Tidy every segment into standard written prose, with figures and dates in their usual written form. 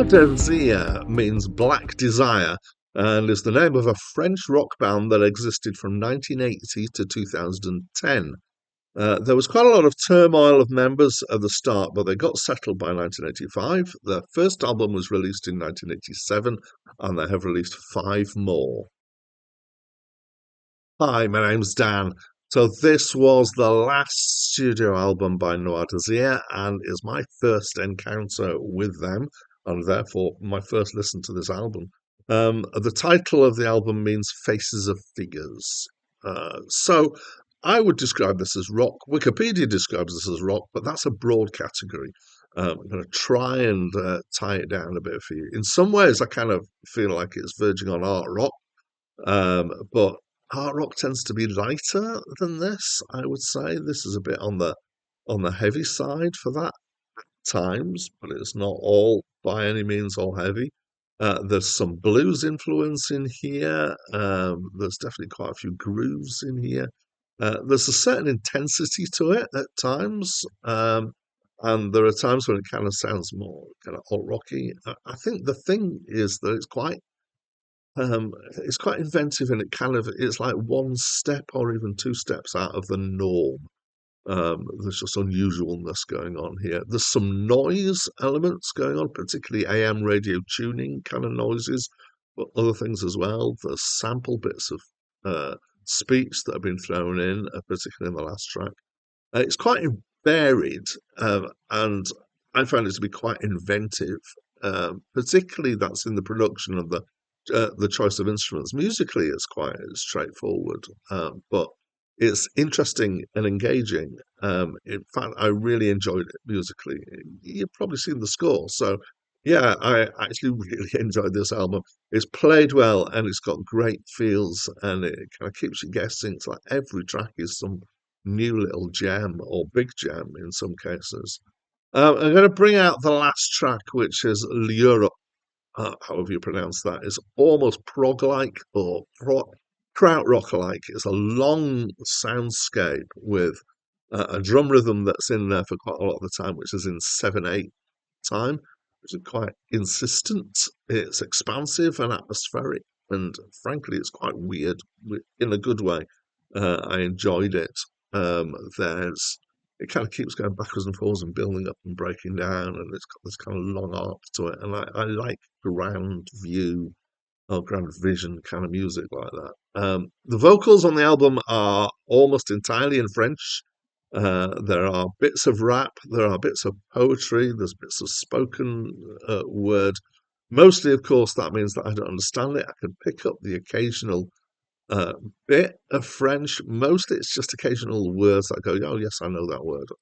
Désir means Black Desire and is the name of a French rock band that existed from 1980 to 2010. There was quite a lot of turmoil of members at the start, but they got settled by 1985. Their first album was released in 1987, and they have released five more. Hi, my name's Dan. So this was the last studio album by Noir and is my first encounter with them, and therefore my first listen to this album. The title of the album means Faces of Figures. So I would describe this as rock. Wikipedia describes this as rock, but that's a broad category. I'm going to try and tie it down a bit for you. In some ways, I kind of feel like it's verging on art rock, but art rock tends to be lighter than this. I would say this is a bit on the heavy side for that times, but it's not all by any means all heavy. There's some blues influence in here. There's definitely quite a few grooves in here. There's a certain intensity to it at times, and there are times when it kind of sounds more kind of alt rocky. I think the thing is that it's quite inventive, and it's like one step or even two steps out of the norm. There's just unusualness going on here. There's some noise elements going on, particularly AM radio tuning kind of noises, but other things as well. There's sample bits of speech that have been thrown in, particularly in the last track. It's quite varied, and I found it to be quite inventive. Particularly that's in the production of the choice of instruments. Musically, it's quite straightforward, but it's interesting and engaging. In fact, I really enjoyed it musically. You've probably seen the score, so yeah, I actually really enjoyed this album. It's played well and it's got great feels, and it kind of keeps you guessing. It's like every track is some new little gem or big gem in some cases. I'm going to bring out the last track, which is L'Europe, however you pronounce that. Is almost prog-like or krautrock-like. It's a long soundscape with a drum rhythm that's in there for quite a lot of the time, which is in 7/8 time, which is quite insistent. It's expansive and atmospheric, and frankly, it's quite weird in a good way. I enjoyed it. There's It kind of keeps going backwards and forwards and building up and breaking down, and it's got this kind of long arc to it. And I like ground view or ground vision kind of music like that. The vocals on the album are almost entirely in French. There are bits of rap, there are bits of poetry, there's bits of spoken word. Mostly, of course, that means that I don't understand it. I can pick up the occasional uh, bit of French. Mostly, it's just occasional words that I go, "Oh, yes, I know that word."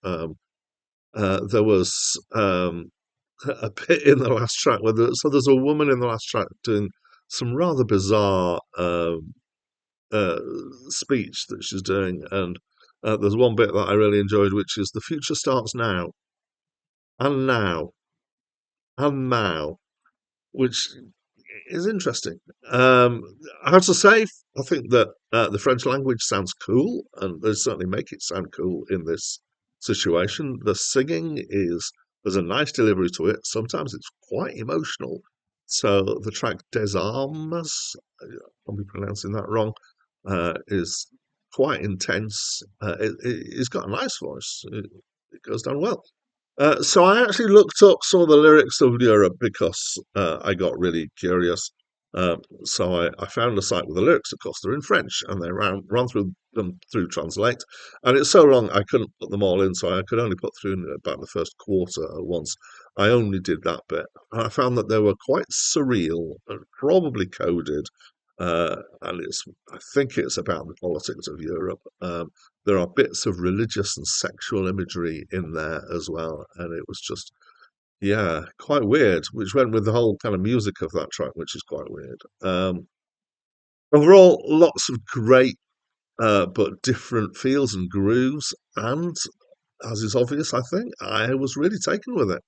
There was a bit in the last track so there's a woman in the last track doing some rather bizarre uh, speech that she's doing, and there's one bit that I really enjoyed, which is the future starts now, and now, and now, which is interesting. I have to say, I think that the French language sounds cool, and they certainly make it sound cool in this situation. The singing there's a nice delivery to it. Sometimes it's quite emotional. So the track Des Armes, I'm probably pronouncing that wrong, is quite intense. He's got a nice voice. It goes down well. So I actually looked up some of the lyrics of Europe because I got really curious. So I found a site with the lyrics. Of course, they're in French, and they run through them through Translate. And it's so long I couldn't put them all in, so I could only put through about the first quarter at once. I only did that bit, and I found that they were quite surreal and probably coded. And I think it's about the politics of Europe. There are bits of religious and sexual imagery in there as well, and it was just, yeah, quite weird, which went with the whole kind of music of that track, which is quite weird. Overall, lots of great but different feels and grooves, and as is obvious, I think I was really taken with it.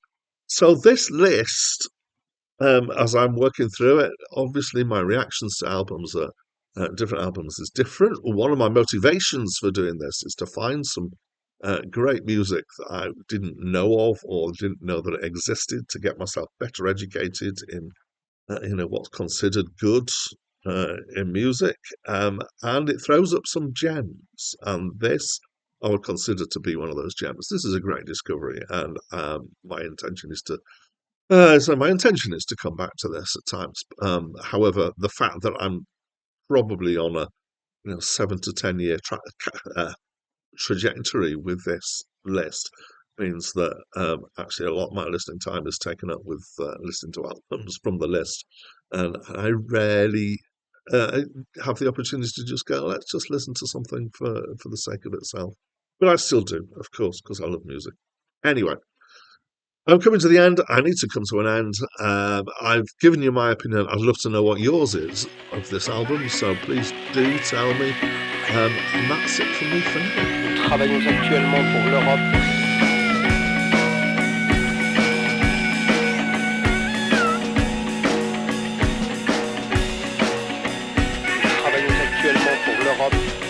So this list, as I'm working through it, obviously my reactions to different albums is different. One of my motivations for doing this is to find some Great music that I didn't know of or didn't know that it existed to get myself better educated in what's considered good in music, and it throws up some gems. And this I would consider to be one of those gems. This is a great discovery, and my intention is to. My intention is to come back to this at times. However, the fact that I'm probably on a 7 to 10 year trajectory with this list means that actually a lot of my listening time is taken up with listening to albums from the list, and I rarely uh, have the opportunity to just go, let's just listen to something for the sake of itself. But I still do, of course, because I love music. Anyway, I'm coming to the end. I need to come to an end. I've given you my opinion. I'd love to know what yours is of this album, so please do tell me. And that's it from me for now. Nous travaillons actuellement pour l'Europe. Nous travaillons actuellement pour l'Europe.